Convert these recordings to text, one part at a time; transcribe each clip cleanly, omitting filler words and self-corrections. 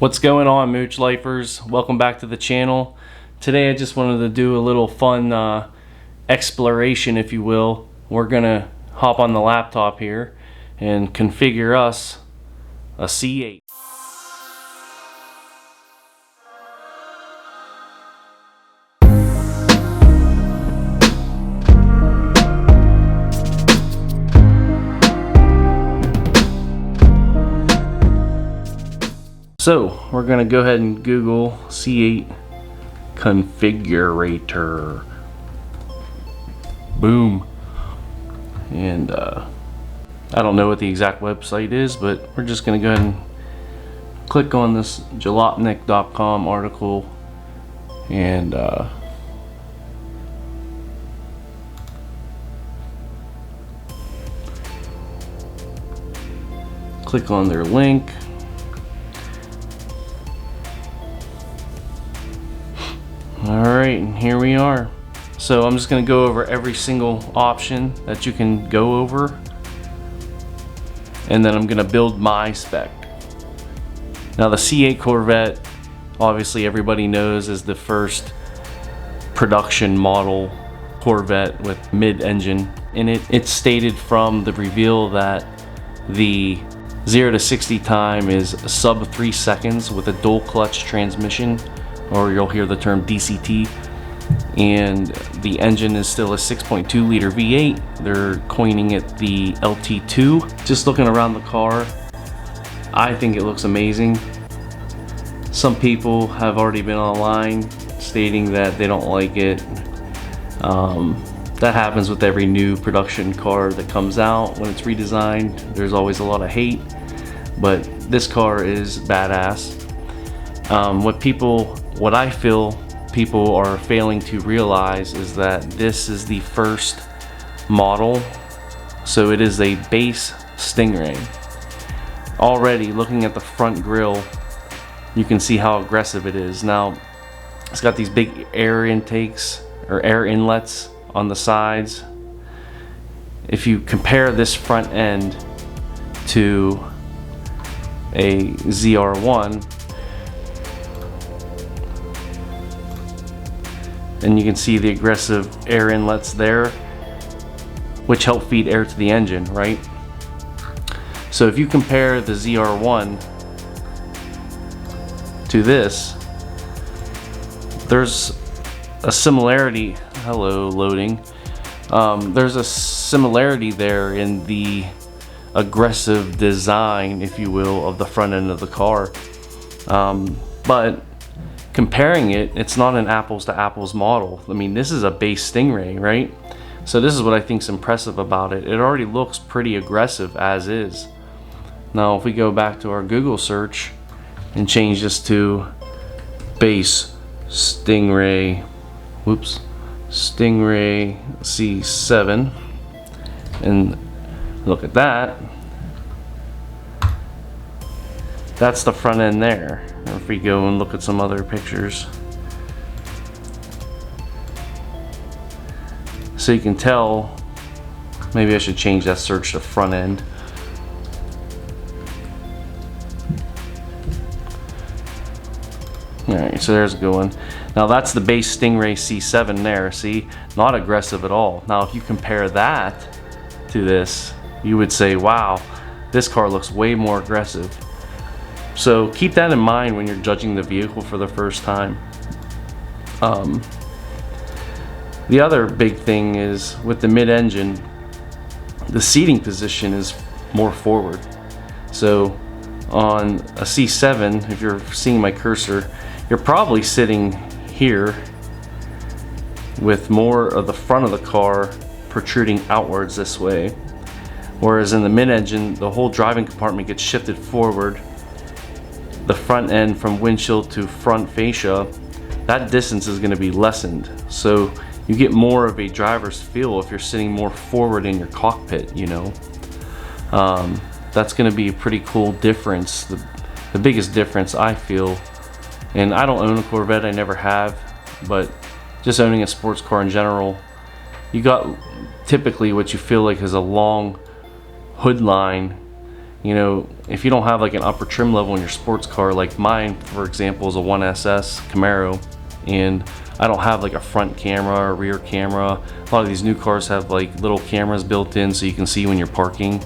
What's going on, Mooch Lifers? Welcome back to the channel. Today I just wanted to do a little fun exploration, if you will. We're gonna hop on the laptop here and configure us a C8. So we're gonna go ahead and Google C8 configurator. Boom. And I don't know what the exact website is, but we're just gonna go ahead and click on this jalopnik.com article and click on their link. Alright, and here we are. So I'm just going to go over every single option that you can go over, and then I'm going to build my spec. Now the C8 Corvette, obviously everybody knows, is the first production model Corvette with mid-engine in it. It's stated from the reveal that the 0 to 60 time is sub 3 seconds with a dual clutch transmission, or you'll hear the term DCT, and the engine is still a 6.2 liter V8. They're coining it the LT2. Just looking around the car, I think it looks amazing. Some people have already been online stating that they don't like it. That happens with every new production car that comes out. When it's redesigned, there's always a lot of hate, but this car is badass. What I feel people are failing to realize is that this is the first model, so it is a base Stingray. Already looking at the front grille, you can see how aggressive it is. Now it's got these big air intakes or air inlets on the sides. If you compare this front end to a ZR1, and you can see the aggressive air inlets there, which help feed air to the engine, right? So if you compare the ZR1 to this, there's a similarity. Hello, loading. There's a similarity there in the aggressive design, if you will, of the front end of the car. But comparing it, it's not an apples to apples model. I mean, this is a base Stingray, right? So this is what I think is impressive about it. It already looks pretty aggressive as is. Now if we go back to our Google search and change this to base Stingray, Stingray C7, and look at that, that's the front end there. If we go and look at some other pictures, so you can tell, maybe I should change that search to front end. Alright, so there's a good one. Now that's the base Stingray C7 there, see? Not aggressive at all. Now if you compare that to this, you would say, wow, this car looks way more aggressive. So keep that in mind when you're judging the vehicle for the first time. The other big thing is with the mid-engine, the seating position is more forward. So on a C7, if you're seeing my cursor, you're probably sitting here with more of the front of the car protruding outwards this way. Whereas in the mid-engine, the whole driving compartment gets shifted forward. The front end from windshield to front fascia, that distance is going to be lessened, so you get more of a driver's feel if you're sitting more forward in your cockpit, you know. That's going to be a pretty cool difference, the biggest difference I feel. And I don't own a Corvette, I never have, but just owning a sports car in general, you got typically what you feel like is a long hood line You know, if you don't have like an upper trim level in your sports car, like mine, for example, is a 1SS Camaro, and I don't have like a front camera or rear camera. A lot of these new cars have like little cameras built in so you can see when you're parking.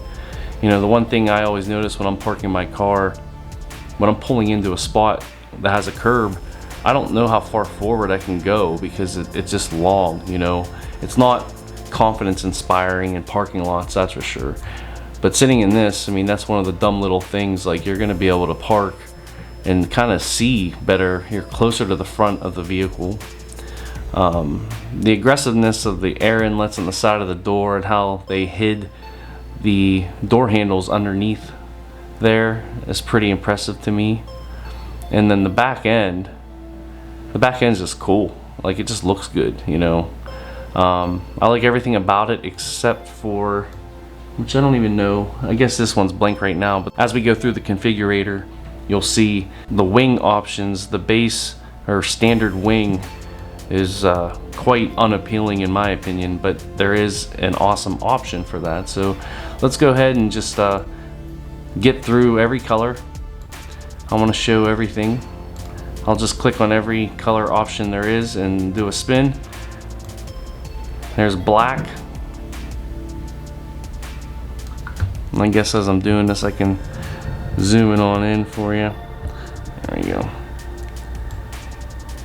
You know, the one thing I always notice when I'm parking my car, when I'm pulling into a spot that has a curb, I don't know how far forward I can go because it's just long, you know. It's not confidence inspiring in parking lots, that's for sure. But sitting in this, I mean, that's one of the dumb little things. Like, you're gonna be able to park and kind of see better. You're closer to the front of the vehicle. The aggressiveness of the air inlets on the side of the door and how they hid the door handles underneath there is pretty impressive to me. And then the back end is just cool. Like, it just looks good, you know. I like everything about it except for, which I don't even know, I guess this one's blank right now, but as we go through the configurator, you'll see the wing options. The base or standard wing is quite unappealing in my opinion, but there is an awesome option for that. So let's go ahead and just get through every color. I want to show everything. I'll just click on every color option there is and do a spin. There's black. And I guess as I'm doing this, I can zoom it on in for you. There you go.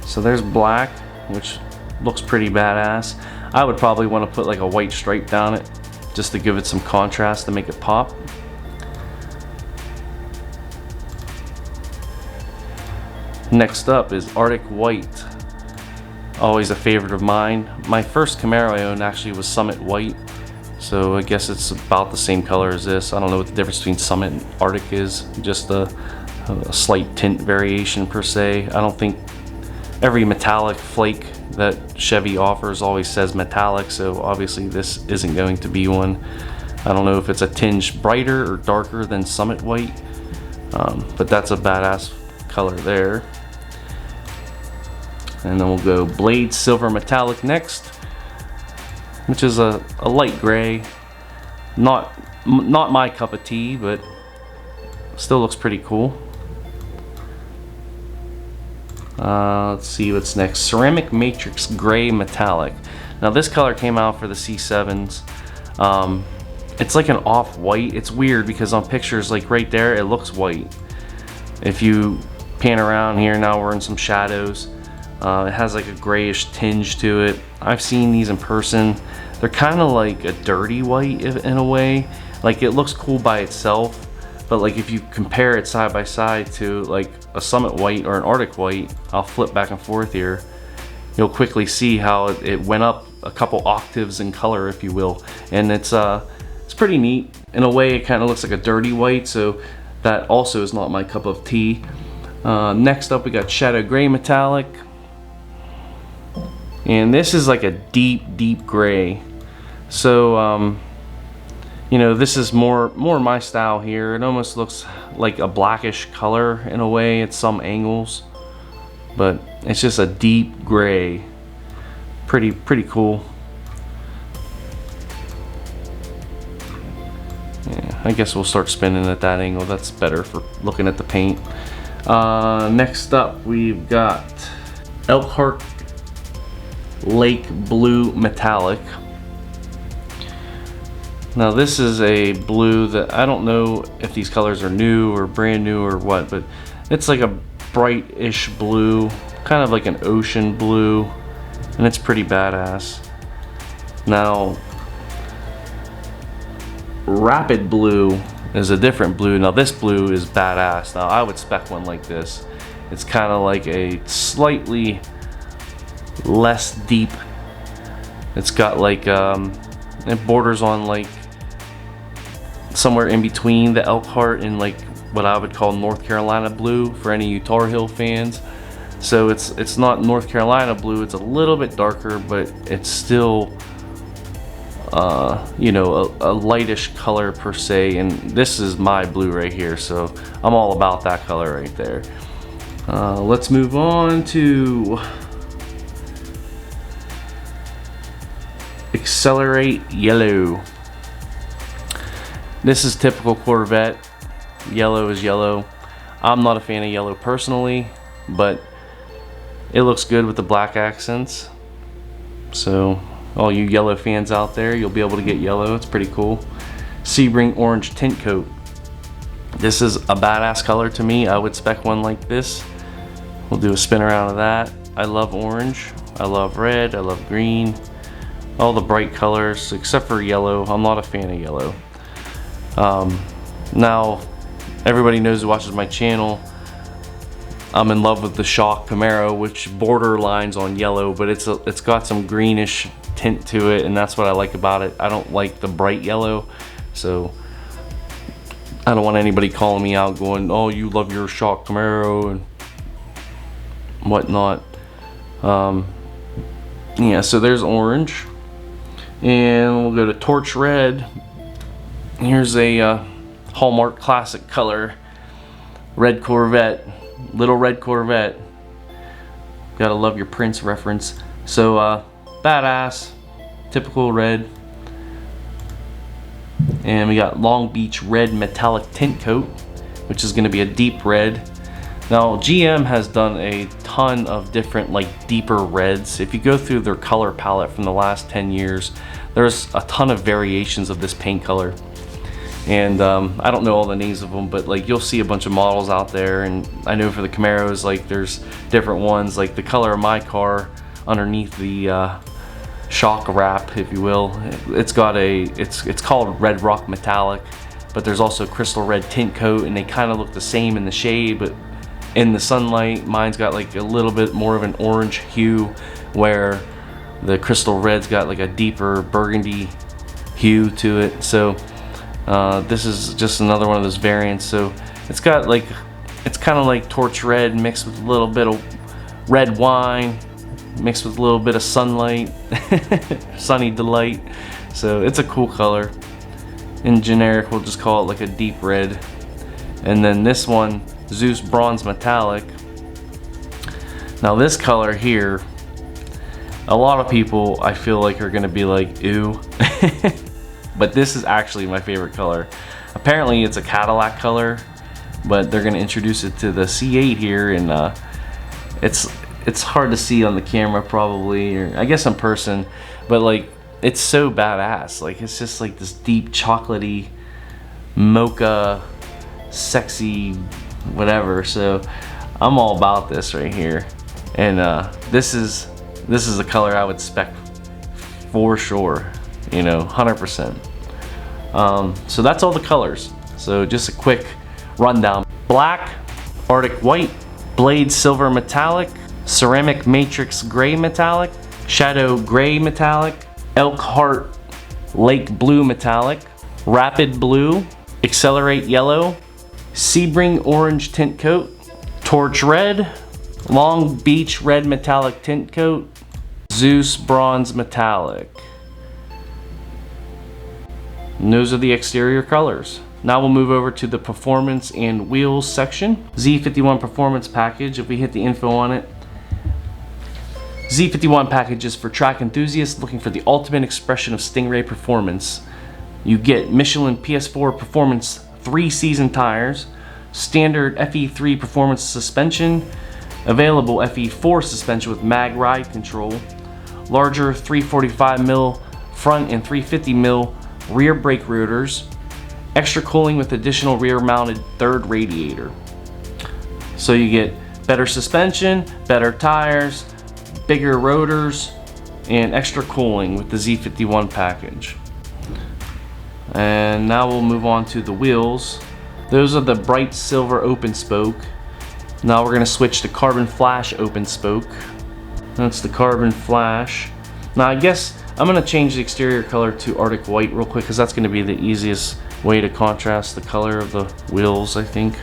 So there's black, which looks pretty badass. I would probably want to put like a white stripe down it just to give it some contrast to make it pop. Next up is Arctic White. Always a favorite of mine. My first Camaro I owned actually was Summit White, so I guess it's about the same color as this. I don't know what the difference between Summit and Arctic is, just a slight tint variation per se. I don't think every metallic flake that Chevy offers always says metallic, so obviously this isn't going to be one. I don't know if it's a tinge brighter or darker than Summit White, but that's a badass color there. And then we'll go Blade Silver Metallic next, which is a light gray. Not my cup of tea, but still looks pretty cool. Let's see what's next. Ceramic Matrix Gray Metallic. Now this color came out for the C7s. It's like an off-white. It's weird because on pictures, like right there, it looks white. If you pan around here, now we're in some shadows. It has like a grayish tinge to it. I've seen these in person. They're kind of like a dirty white in a way. Like, it looks cool by itself, but like if you compare it side by side to like a Summit White or an Arctic White, I'll flip back and forth here, you'll quickly see how it went up a couple octaves in color, if you will. And it's pretty neat. In a way, it kind of looks like a dirty white, so that also is not my cup of tea. Next up, we got Shadow Gray Metallic. And this is like a deep gray. So, you know, this is more my style here. It almost looks like a blackish color in a way at some angles, but it's just a deep gray. Pretty cool. Yeah, I guess we'll start spinning at that angle. That's better for looking at the paint. Next up, we've got Elkhart Lake Blue Metallic. Now this is a blue that I don't know if these colors are new or brand new or what, but it's like a brightish blue, kind of like an ocean blue, and it's pretty badass. Now Rapid Blue is a different blue. Now this blue is badass. Now I would spec one like this. It's kind of like a slightly less deep. It's got like it borders on like somewhere in between the Elkhart and like what I would call North Carolina blue for any Tar Heel fans. So it's not North Carolina blue, it's a little bit darker, but it's still you know, a lightish color per se, and this is my blue right here, so I'm all about that color right there. Let's move on to Accelerate Yellow. This is typical Corvette. Yellow is yellow. I'm not a fan of yellow personally, but it looks good with the black accents. So all you yellow fans out there, you'll be able to get yellow. It's pretty cool. Sebring orange tint coat. This is a badass color to me. I would spec one like this. We'll do a spin around of that. I love orange, I love red, I love green, all the bright colors except for yellow. I'm not a fan of yellow. Now everybody knows who watches my channel, I'm in love with the Shock Camaro, which borderlines on yellow, but it's got some greenish tint to it, and that's what I like about it. I don't like the bright yellow, so I don't want anybody calling me out going, oh, you love your Shock Camaro and whatnot. Yeah, so there's orange, and we'll go to torch red. Here's a Hallmark classic color, red Corvette, little red Corvette. Gotta love your Prince reference. So badass, typical red. And we got Long Beach red metallic tint coat, which is going to be a deep red. Now GM has done a ton of different like deeper reds. If you go through their color palette from the last 10 years, there's a ton of variations of this paint color. And I don't know all the names of them, but like you'll see a bunch of models out there, and I know for the Camaros, like there's different ones. Like the color of my car underneath the shock wrap, if you will, it's got it's called Red Rock Metallic, but there's also Crystal Red Tint Coat, and they kind of look the same in the shade, but in the sunlight mine's got like a little bit more of an orange hue, where the Crystal Red's got like a deeper burgundy hue to it. So this is just another one of those variants. So it's got like, it's kind of like torch red mixed with a little bit of red wine mixed with a little bit of sunlight, sunny delight. So it's a cool color. In generic, we'll just call it like a deep red. And then this one, Zeus Bronze Metallic. Now this color here, a lot of people I feel like are gonna be like, ew. But this is actually my favorite color. Apparently it's a Cadillac color, but they're gonna introduce it to the C8 here, and it's hard to see on the camera probably, or I guess in person, but like it's so badass. Like it's just like this deep chocolatey mocha sexy whatever. So I'm all about this right here, and this is a color I would spec for sure, you know, 100%. So that's all the colors. So just a quick rundown: black, Arctic white, blade silver metallic, ceramic matrix gray metallic, shadow gray metallic, elk heart lake blue metallic, rapid blue, accelerate yellow, Sebring orange tint coat, torch red, Long Beach red metallic tint coat, Zeus bronze metallic. And those are the exterior colors. Now we'll move over to the performance and wheels section. Z51 performance package. If we hit the info on it, Z51 package is for track enthusiasts looking for the ultimate expression of Stingray performance. You get Michelin PS4 Performance 3-season tires, standard FE3 performance suspension, available FE4 suspension with mag ride control, larger 345mm front and 350mm rear brake rotors, extra cooling with additional rear mounted third radiator. So you get better suspension, better tires, bigger rotors, and extra cooling with the Z51 package. And now we'll move on to the wheels. Those are the bright silver open spoke. Now we're going to switch to carbon flash open spoke. That's the carbon flash. Now I guess I'm going to change the exterior color to Arctic white real quick, because that's going to be the easiest way to contrast the color of the wheels, I think.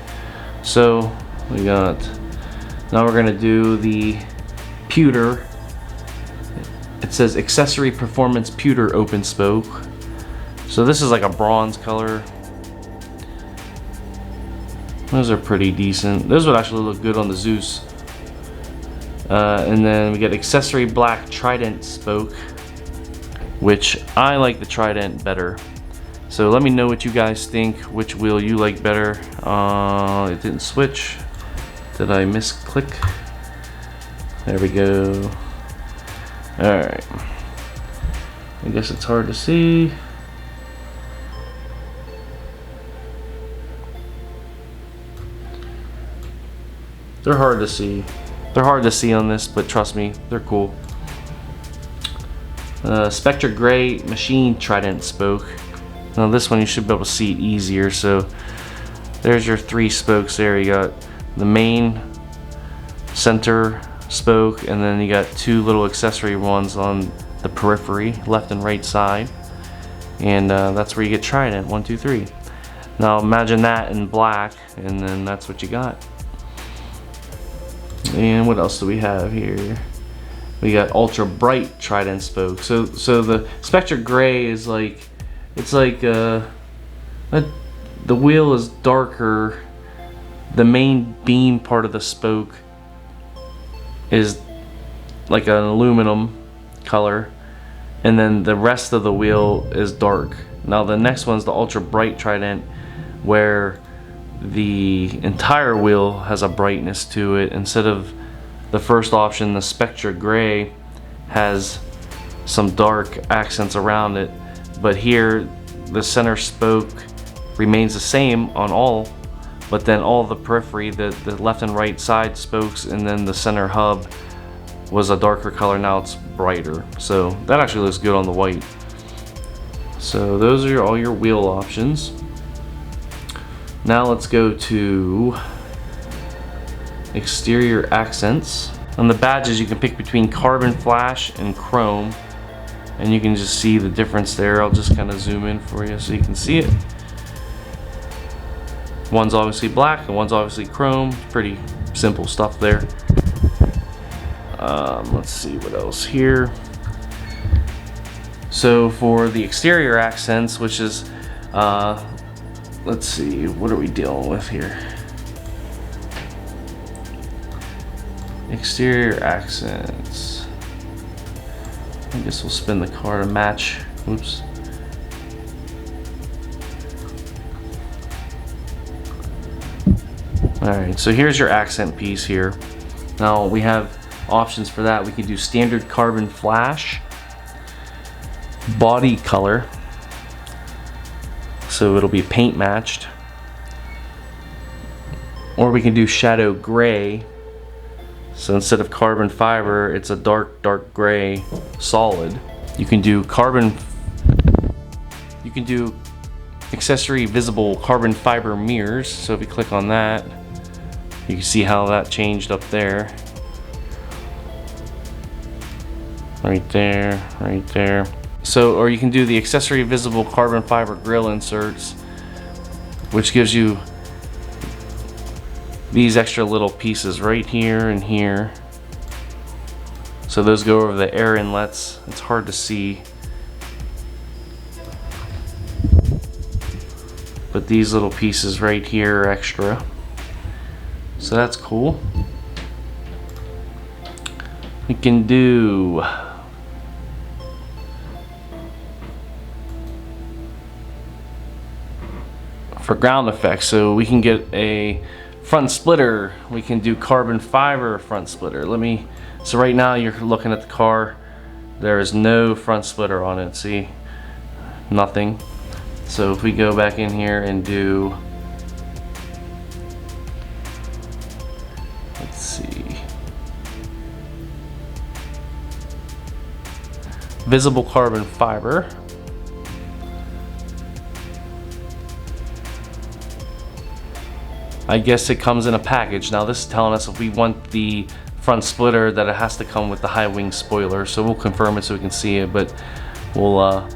So we got, now we're going to do the pewter. It says accessory performance pewter open spoke. So this is like a bronze color. Those are pretty decent. Those would actually look good on the Zeus. And then we get accessory black Trident spoke, which I like the Trident better. So let me know what you guys think, which wheel you like better. It didn't switch. Did I misclick? There we go. Alright. I guess it's hard to see. They're hard to see. They're hard to see on this, but trust me, they're cool. Spectra Gray Machine Trident Spoke. Now this one you should be able to see it easier. So there's your 3 spokes there. You got the main center spoke, and then you got 2 little accessory ones on the periphery, left and right side. And that's where you get Trident, 1, 2, 3. Now imagine that in black, and then that's what you got. And what else do we have here? We got ultra bright Trident spoke. So the Spectra Gray is like, it's like the wheel is darker. The main beam part of the spoke is like an aluminum color, and then the rest of the wheel is dark. Now the next one's the ultra bright Trident, where the entire wheel has a brightness to it. Instead of the first option, the Spectra Gray has some dark accents around it, but here the center spoke remains the same on all, but then all the periphery, the left and right side spokes, and then the center hub was a darker color. Now it's brighter, so that actually looks good on the white. So those are all your wheel options. Now let's go to exterior accents. On the badges you can pick between carbon flash and chrome, and you can just see the difference there. I'll just kind of zoom in for you so you can see it. One's obviously black and one's obviously chrome. Pretty simple stuff there. Let's see what else here. So for the exterior accents, which is let's see, what are we dealing with here? Exterior accents. I guess we'll spin the car to match. Oops. Alright, so here's your accent piece here. Now we have options for that. We can do standard carbon flash, body color, so it'll be paint matched, or we can do shadow gray. So instead of carbon fiber, it's a dark gray solid. You can do accessory visible carbon fiber mirrors. So if you click on that, you can see how that changed up there. Right there, right there. So, or you can do the accessory visible carbon fiber grill inserts, which gives you these extra little pieces right here and here. So those go over the air inlets. It's hard to see, but these little pieces right here are extra. So that's cool. We can do for ground effects, so we can get a front splitter. We can do carbon fiber front splitter. So right now you're looking at the car, there is no front splitter on it. See, nothing. So if we go back in here and do, let's see, visible carbon fiber. I guess it comes in a package. Now this is telling us if we want the front splitter that it has to come with the high wing spoiler, so we'll confirm it so we can see it, but we'll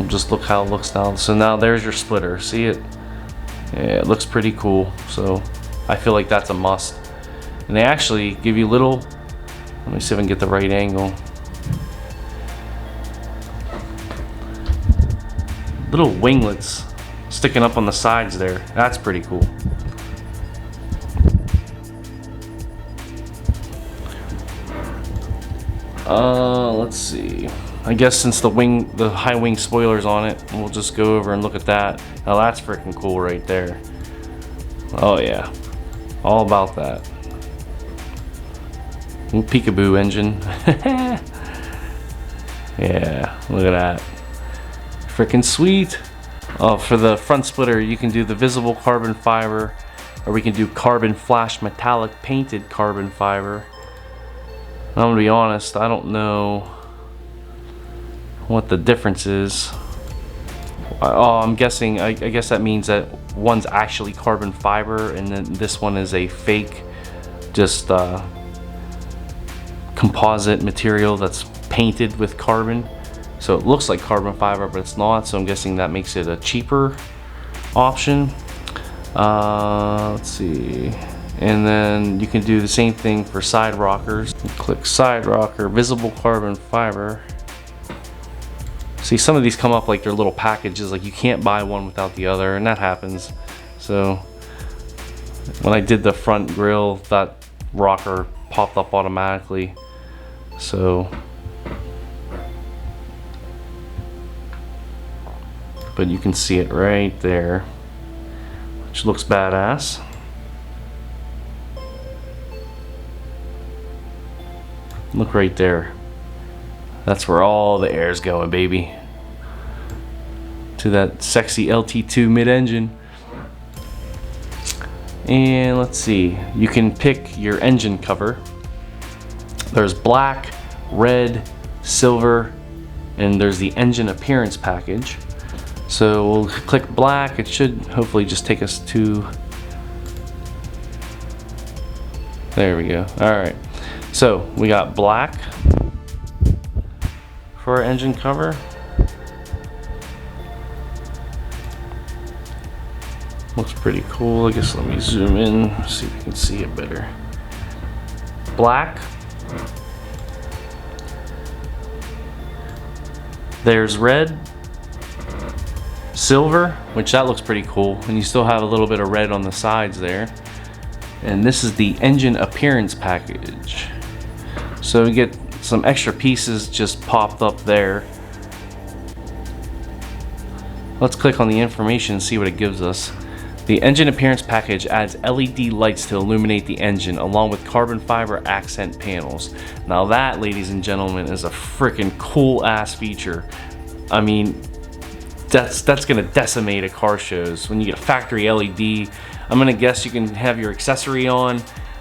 just look how it looks now. So now there's your splitter. See it? Yeah, it looks pretty cool. So I feel like that's a must. And they actually give you little, let me see if I can get the right angle. Little winglets sticking up on the sides there. That's pretty cool. Let's see. I guess since the high wing spoiler's on it, we'll just go over and look at that. Now that's freaking cool right there. Oh yeah, all about that. Ooh, peekaboo engine. Yeah, look at that. Freaking sweet. Oh, for the front splitter, you can do the visible carbon fiber, or we can do carbon flash metallic painted carbon fiber. I'm gonna be honest, I don't know what the difference is. Oh, I'm guessing, I guess that means that one's actually carbon fiber and then this one is a fake, just composite material that's painted with carbon. So it looks like carbon fiber, but it's not, so I'm guessing that makes it a cheaper option. Let's see. And then you can do the same thing for side rockers. Click side rocker, visible carbon fiber. See, some of these come up like they're little packages, like you can't buy one without the other, and that happens. So when I did the front grille, that rocker popped up automatically. So, but you can see it right there, which looks badass. Look right there. That's where all the air is going, baby. To that sexy LT2 mid-engine. And let's see, you can pick your engine cover. There's black, red, silver, and there's the engine appearance package. So we'll click black. It should hopefully just take us to, there we go. All right, so we got black for our engine cover. Looks pretty cool. I guess let me zoom in, see if you can see it better. Black. There's red, silver, which that looks pretty cool, and you still have a little bit of red on the sides there. And this is the engine appearance package. So we get some extra pieces just popped up there. Let's click on the information and see what it gives us. The engine appearance package adds LED lights to illuminate the engine along with carbon fiber accent panels. Now that, ladies and gentlemen, is a freaking cool ass feature. I mean, that's gonna decimate at car shows. When you get a factory LED, I'm gonna guess you can have your accessory on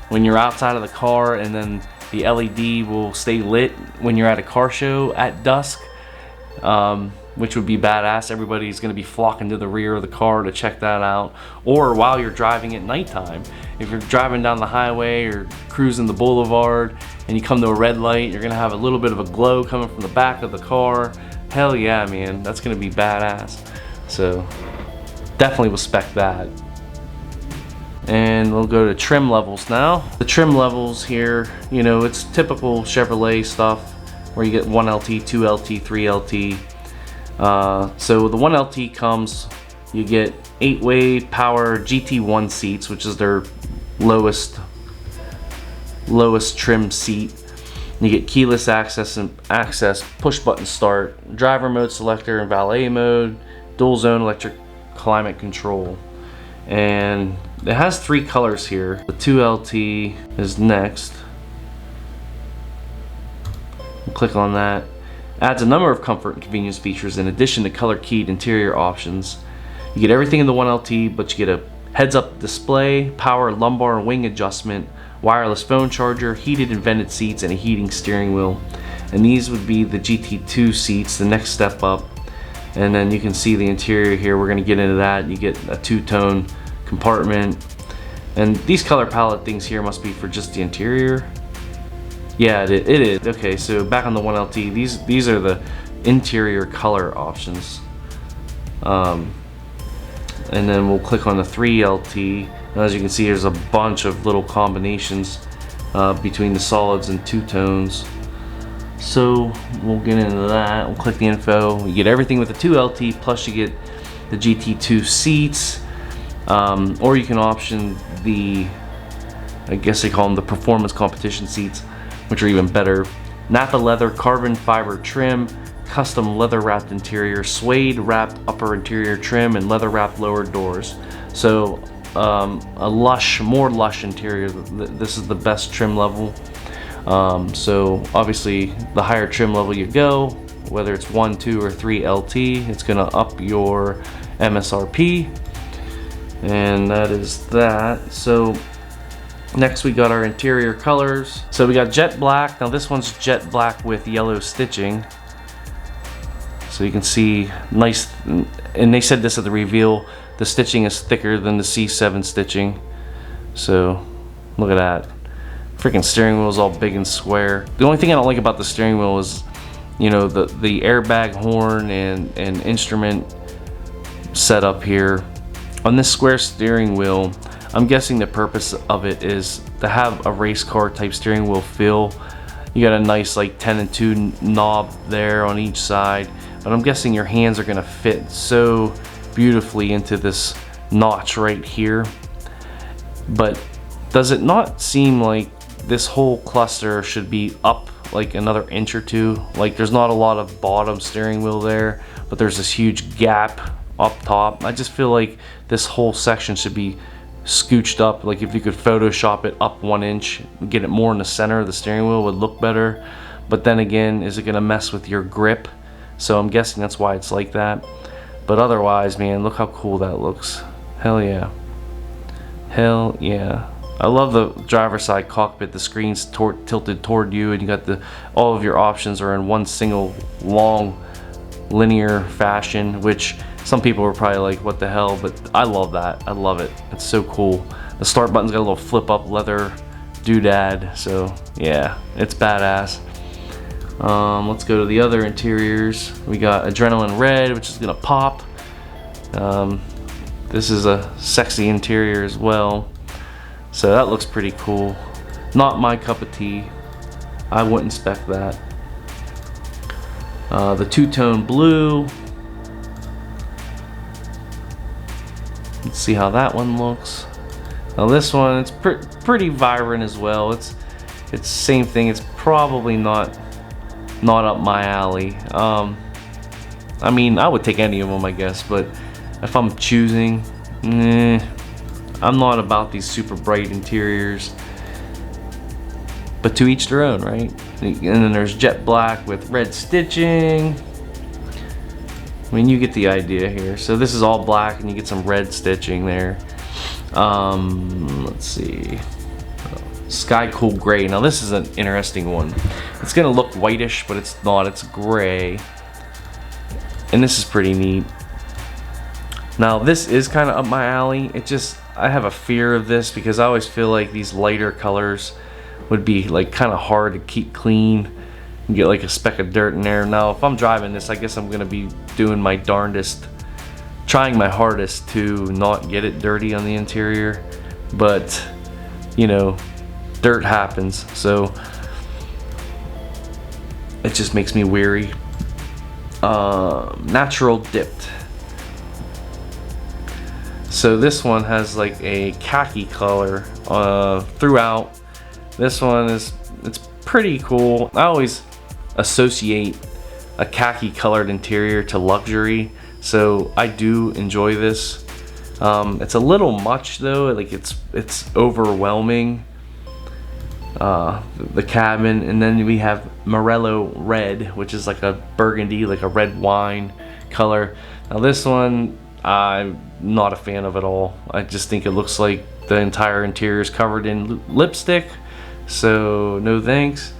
when you're outside of the car, and then the LED will stay lit when you're at a car show at dusk. Which would be badass. Everybody's going to be flocking to the rear of the car to check that out. Or while you're driving at nighttime. If you're driving down the highway or cruising the boulevard and you come to a red light, you're going to have a little bit of a glow coming from the back of the car. Hell yeah, man. That's going to be badass. So definitely will spec that. And we'll go to trim levels now. The trim levels here, you know, it's typical Chevrolet stuff where you get 1LT, 2LT, 3LT. So the 1LT comes, you get 8-way power GT1 seats, which is their lowest trim seat. You get keyless access push button start, driver mode selector and valet mode, dual zone electric climate control. And it has 3 colors here. The 2LT is next. We'll click on that. Adds a number of comfort and convenience features in addition to color keyed interior options. You get everything in the 1LT, but you get a heads up display, power lumbar and wing adjustment, wireless phone charger, heated and vented seats, and a heating steering wheel. And these would be the GT2 seats, the next step up. And then you can see the interior here. We're gonna get into that. You get a 2-tone compartment. And these color palette things here must be for just the interior. Yeah, it is. Okay, so back on the 1LT, these are the interior color options. And then we'll click on the 3LT. And as you can see, there's a bunch of little combinations between the solids and 2 tones. So we'll get into that. We'll click the info. You get everything with the 2LT, plus you get the GT2 seats. Or you can option the, I guess they call them the performance competition seats, which are even better. Napa leather carbon fiber trim, custom leather wrapped interior, suede wrapped upper interior trim, and leather wrapped lower doors. So a more lush interior. This is the best trim level. So obviously the higher trim level you go, whether it's 1, 2, or 3 LT, it's gonna up your MSRP, and that is that. So next we got our interior colors. So we got jet black. Now this one's jet black with yellow stitching. So you can see nice, and they said this at the reveal, the stitching is thicker than the C7 stitching. So look at that. Freaking steering wheel is all big and square. The only thing I don't like about the steering wheel is, you know, the airbag horn and instrument setup here. On this square steering wheel, I'm guessing the purpose of it is to have a race car type steering wheel feel. You got a nice like 10 and 2 knob there on each side, but I'm guessing your hands are gonna fit so beautifully into this notch right here. But does it not seem like this whole cluster should be up like another inch or two? Like there's not a lot of bottom steering wheel there, but there's this huge gap up top. I just feel like this whole section should be scooched up. Like if you could Photoshop it up 1 inch, get it more in the center of the steering wheel, would look better. But then again, is it gonna mess with your grip? So I'm guessing that's why it's like that. But otherwise, man, look how cool that looks. Hell yeah. Hell yeah. I love the driver's side cockpit. The screen's tilted toward you, and you got all of your options are in one single long linear fashion, which some people were probably like, what the hell? But I love that. I love it. It's so cool. The start button's got a little flip up leather doodad. So yeah, it's badass. Let's go to the other interiors. We got Adrenaline Red, which is gonna pop. This is a sexy interior as well. So that looks pretty cool. Not my cup of tea. I wouldn't spec that. The two-tone blue. Let's see how that one looks. Now this one, it's pretty vibrant as well. It's same thing. It's probably not up my alley. I mean, I would take any of them, I guess, but if I'm choosing, I'm not about these super bright interiors. But to each their own, right? And then there's jet black with red stitching. I mean, you get the idea here. So this is all black, and you get some red stitching there. Let's see. Sky Cool Gray. Now this is an interesting one. It's gonna look whitish, but it's not. It's gray. And this is pretty neat. Now this is kind of up my alley. I have a fear of this because I always feel like these lighter colors would be like kind of hard to keep clean and get like a speck of dirt in there. Now if I'm driving this, I guess I'm gonna be doing my darndest, trying my hardest to not get it dirty on the interior, but you know, dirt happens, so it just makes me weary. Natural dipped. So this one has like a khaki color throughout. This one it's pretty cool. I always associate a khaki colored interior to luxury, so I do enjoy this. It's a little much though, like it's overwhelming. The cabin, and then we have Morello Red, which is like a burgundy, like a red wine color. Now this one I'm not a fan of at all. I just think it looks like the entire interior is covered in lipstick, so no thanks.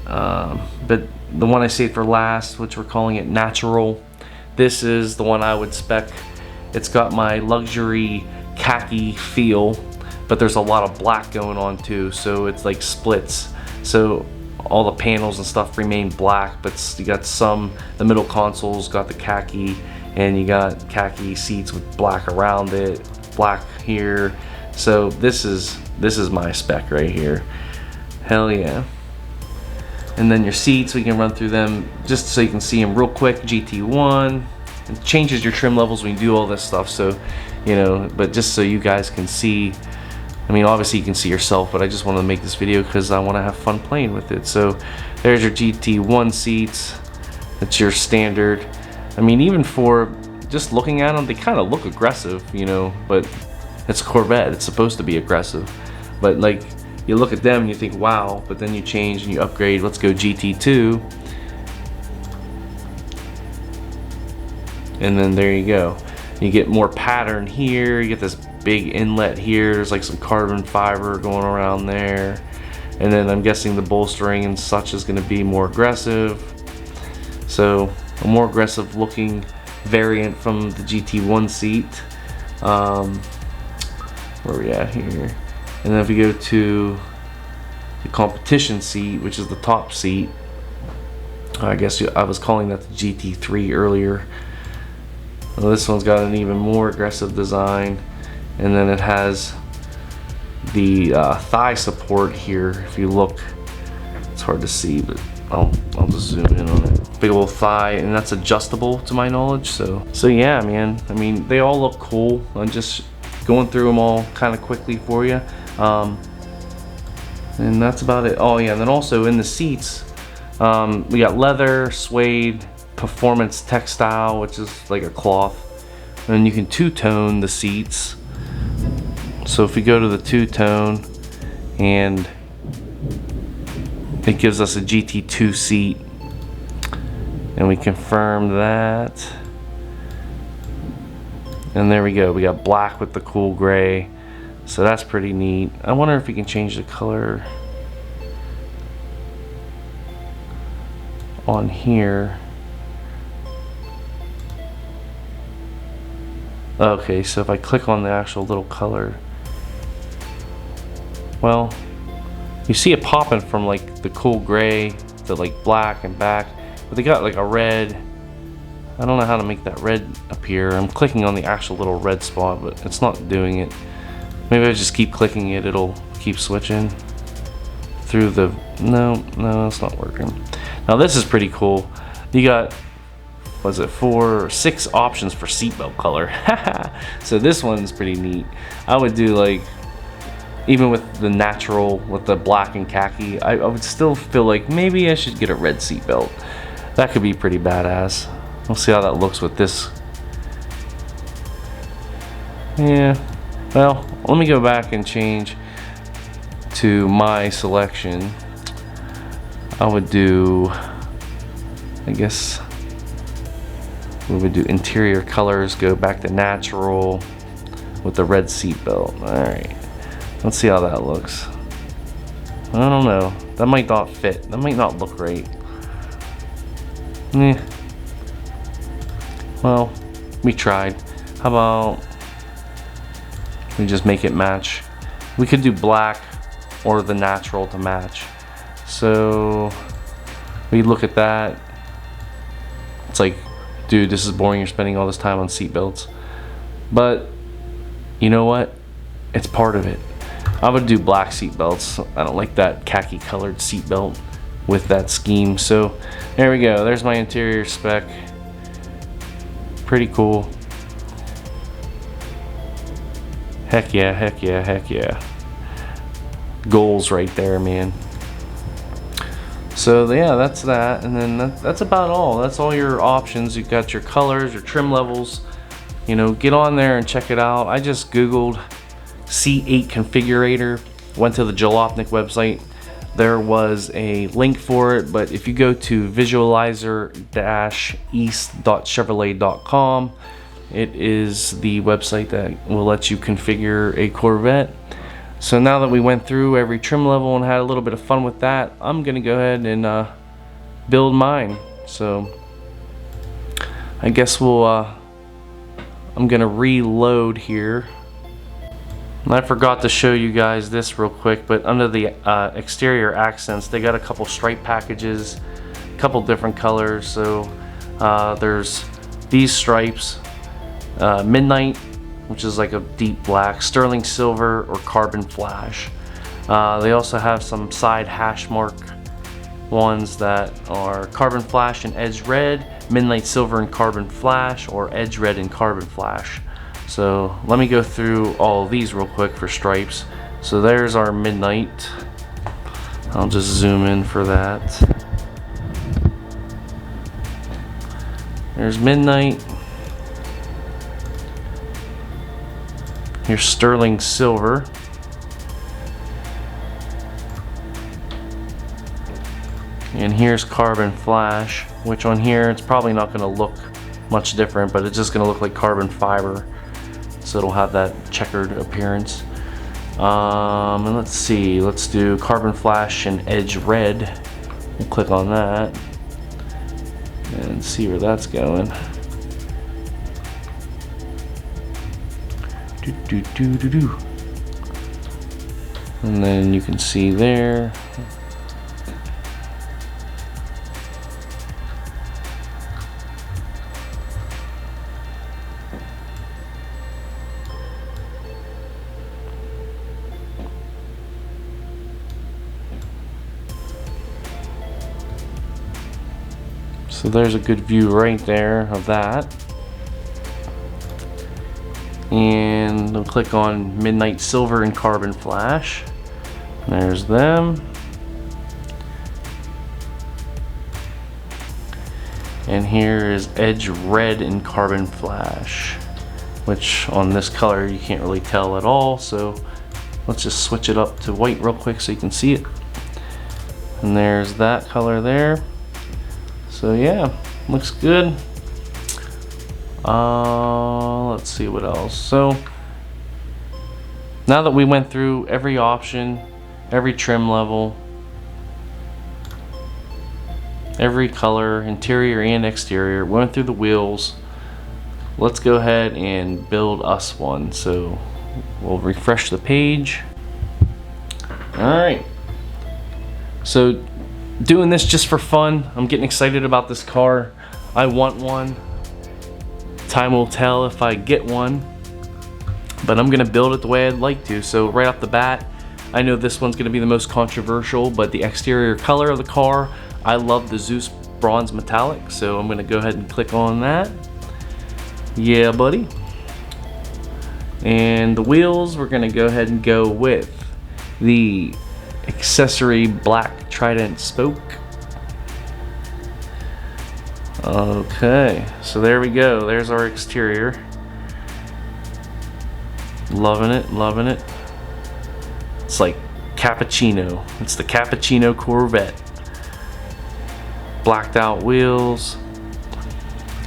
But the one I saved for last, which we're calling it Natural, this is the one I would spec. It's got my luxury khaki feel, but there's a lot of black going on too, so it's like splits. So all the panels and stuff remain black, but you got the middle console's got the khaki, and you got khaki seats with black around it, black here. So this is my spec right here. Hell yeah. And then your seats, we can run through them just so you can see them real quick. GT1, it changes your trim levels when you do all this stuff, so you know, but just so you guys can see. I mean, obviously you can see yourself, but I just want to make this video because I want to have fun playing with it. So there's your GT1 seats. It's your standard. I mean, even for just looking at them, they kind of look aggressive, you know, but it's a Corvette. It's supposed to be aggressive. But like, you look at them and you think, wow, but then you change and you upgrade. Let's go GT2. And then there you go. You get more pattern here. You get this big inlet here. There's like some carbon fiber going around there. And then I'm guessing the bolstering and such is going to be more aggressive. So a more aggressive looking variant from the GT1 seat. Where are we at here? And then if we go to the competition seat, which is the top seat, I guess I was calling that the GT3 earlier. Well, this one's got an even more aggressive design, and then it has the thigh support here. If you look, it's hard to see, but I'll just zoom in on it. Big old thigh, and that's adjustable to my knowledge. So yeah, man. I mean, they all look cool. I'm just going through them all kind of quickly for you, and that's about it. Oh yeah, and then also in the seats, we got leather, suede, performance textile, which is like a cloth, and you can two-tone the seats. So if we go to the two-tone, and it gives us a GT2 seat, and we confirm that, and there we go. We got black with the cool gray, so that's pretty neat. I wonder if we can change the color on here. Okay, so if I click on the actual little color, well, you see it popping from like the cool gray to like black and back, but they got like a red. I don't know how to make that red appear. I'm clicking on the actual little red spot, but it's not doing it. Maybe I just keep clicking it, it'll keep switching through the, no, it's not working. Now this is pretty cool. You got, was it 4 or 6 options for seatbelt color. So this one's pretty neat. I would do like, even with the natural, with the black and khaki, I would still feel like maybe I should get a red seatbelt. That could be pretty badass. We'll see how that looks with this. Yeah, well, let me go back and change to my selection. I would do, I guess, we would do interior colors, go back to natural with the red seat belt. Alright, let's see how that looks. I don't know, that might not fit, that might not look right. Well, we tried. How about we just make it match? We could do black or the natural to match. So we look at that, it's like, dude, this is boring, you're spending all this time on seat belts. But you know what? It's part of it. I would do black seat belts. I don't like that khaki colored seat belt with that scheme. So there we go. There's my interior spec. Pretty cool. Heck yeah, heck yeah, heck yeah. Goals right there, man. So yeah, that's that, and then that's about all. That's all your options. You've got your colors, your trim levels. You know, get on there and check it out. I just Googled C8 configurator, went to the Jalopnik website. There was a link for it, but if you go to visualizer-east.chevrolet.com, it is the website that will let you configure a Corvette. So now that we went through every trim level and had a little bit of fun with that, I'm gonna go ahead and build mine. So I guess I'm gonna reload here. And I forgot to show you guys this real quick, but under the exterior accents, they got a couple stripe packages, a couple different colors. So there's these stripes, Midnight, which is like a deep black, sterling silver, or carbon flash. They also have some side hash mark ones that are carbon flash and edge red, midnight silver and carbon flash, or edge red and carbon flash. So let me go through all of these real quick for stripes. So there's our midnight. I'll just zoom in for that. There's Midnight. Here's Sterling Silver. And here's Carbon Flash, which on here it's probably not going to look much different, but it's just going to look like carbon fiber. So it'll have that checkered appearance. And let's see, let's do Carbon Flash and Edge Red. We'll click on that and see where that's going. And then you can see there. So there's a good view right there of that. And we'll click on Midnight Silver and Carbon Flash. There's them. And here is Edge Red and Carbon Flash, which on this color you can't really tell at all. So let's just switch it up to white real quick so you can see it. And there's that color there. So yeah, looks good. Let's see what else. So now that we went through every option, every trim level, every color, interior and exterior, went through the wheels, let's go ahead and build us one. So we'll refresh the page. Alright, so doing this just for fun. I'm getting excited about this car. I want one. Time will tell if I get one, but I'm gonna build it the way I'd like to. So right off the bat, I know this one's gonna be the most controversial, but the exterior color of the car, I love the Zeus Bronze Metallic, so I'm gonna go ahead and click on that. Yeah, buddy. And the wheels, we're gonna go ahead and go with the accessory black Trident spoke. Okay, so there we go. There's our exterior. Loving it, loving it. It's like cappuccino. It's the cappuccino Corvette. Blacked out wheels.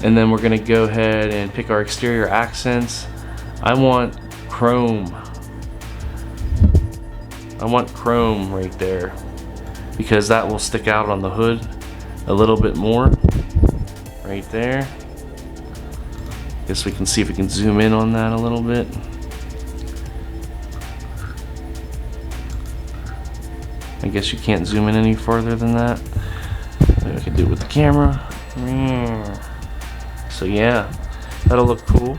And then we're gonna go ahead and pick our exterior accents. I want chrome. I want chrome right there, because that will stick out on the hood a little bit more. Right there. Guess we can see if we can zoom in on that a little bit. I guess you can't zoom in any further than that. Maybe I can do it with the camera. So yeah, that'll look cool.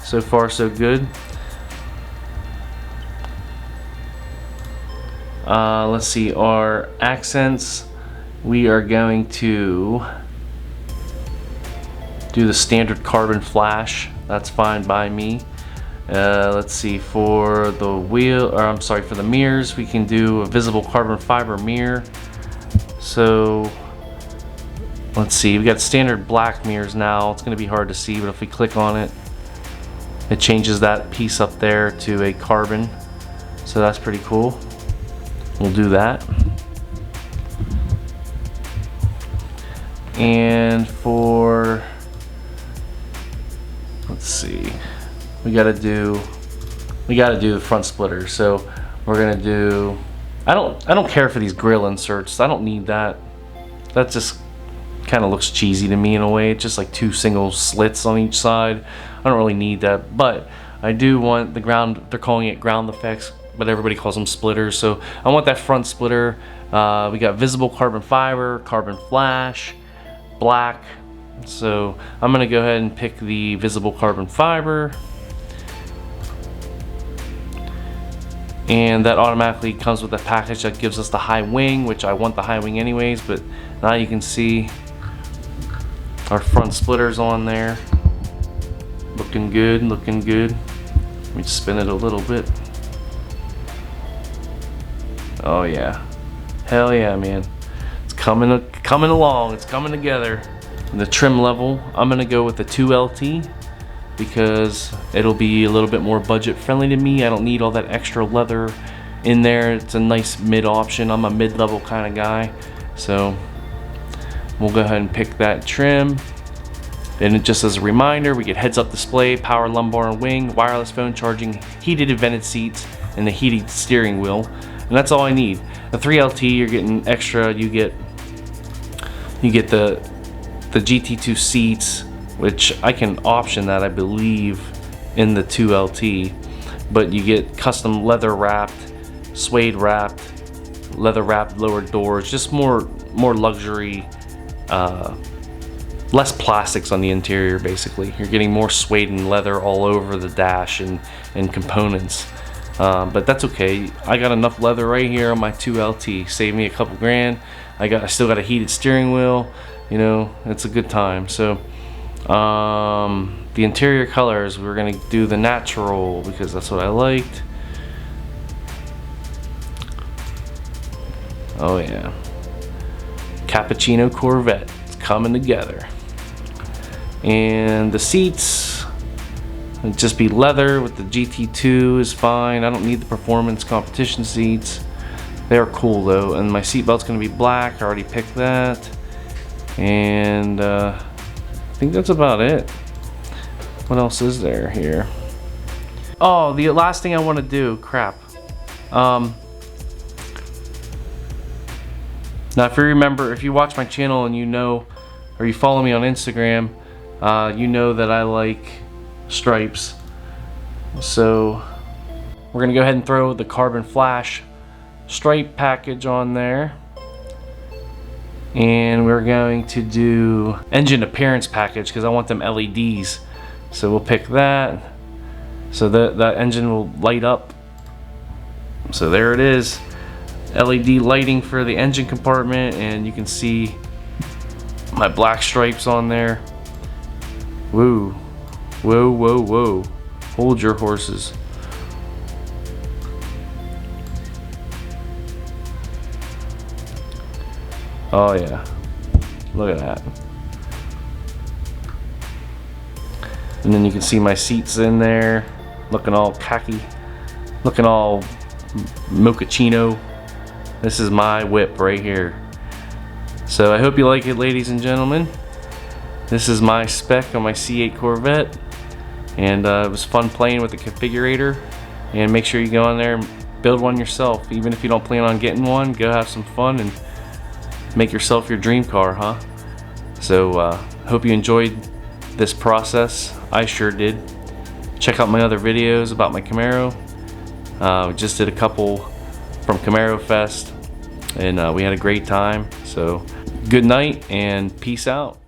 So far so good. Let's see, our accents, we are going to do the standard Carbon Flash. That's fine by me. Let's see, for the wheel, or I'm sorry, for the mirrors, we can do a visible carbon fiber mirror. So let's see, we got standard black mirrors now. It's gonna be hard to see, but if we click on it, it changes that piece up there to a carbon. So that's pretty cool. We'll do that. And for, let's see, we gotta do the front splitter. So we're gonna do, I don't care for these grill inserts. I don't need that. That just kind of looks cheesy to me in a way. It's just like two single slits on each side. I don't really need that, but I do want the ground, they're calling it ground effects, but everybody calls them splitters. So I want that front splitter. We got visible carbon fiber, carbon flash, black. So I'm gonna go ahead and pick the visible carbon fiber. And that automatically comes with a package that gives us the high wing, which I want the high wing anyways, but now you can see our front splitters on there. Looking good, looking good. Let me spin it a little bit. Oh yeah, hell yeah, man. It's coming along, it's coming together. The trim level, I'm gonna go with the 2LT because it'll be a little bit more budget friendly to me. I don't need all that extra leather in there. It's a nice mid option. I'm a mid-level kind of guy, so we'll go ahead and pick that trim. And just as a reminder, we get heads-up display, power lumbar and wing, wireless phone charging, heated and vented seats, and the heated steering wheel. And that's all I need. The 3LT, you're getting extra. You get the GT2 seats, which I can option that, I believe, in the 2LT. But you get custom leather wrapped, suede wrapped, leather wrapped lower doors, just more luxury, less plastics on the interior. Basically, you're getting more suede and leather all over the dash and components. But that's okay. I got enough leather right here on my 2LT. Saved me a couple grand. I still got a heated steering wheel. You know, it's a good time. So the interior colors, we're gonna do the natural because that's what I liked. Oh yeah, Cappuccino Corvette, it's coming together. And the seats, it'd just be leather with the GT2 is fine. I don't need the performance competition seats. They're cool though. And my seat belt's gonna be black. I already picked that. And I think that's about it. What else is there here? Oh, the last thing I want to do, crap. Now if you remember, if you watch my channel and you know, or you follow me on Instagram, you know that I like stripes. So we're gonna go ahead and throw the carbon flash stripe package on there. And we're going to do engine appearance package because I want them LEDs. So we'll pick that. So that engine will light up. So there it is. LED lighting for the engine compartment, and you can see my black stripes on there. Whoa, whoa, whoa, whoa. Hold your horses. Oh yeah, look at that. And then you can see my seats in there, looking all khaki, looking all mochaccino. This is my whip right here. So I hope you like it, ladies and gentlemen. This is my spec on my C8 Corvette, and it was fun playing with the configurator. And make sure you go on there and build one yourself. Even if you don't plan on getting one, go have some fun and make yourself your dream car, huh? So hope you enjoyed this process. I sure did. Check out my other videos about my Camaro. We just did a couple from Camaro Fest, and we had a great time. So good night and peace out.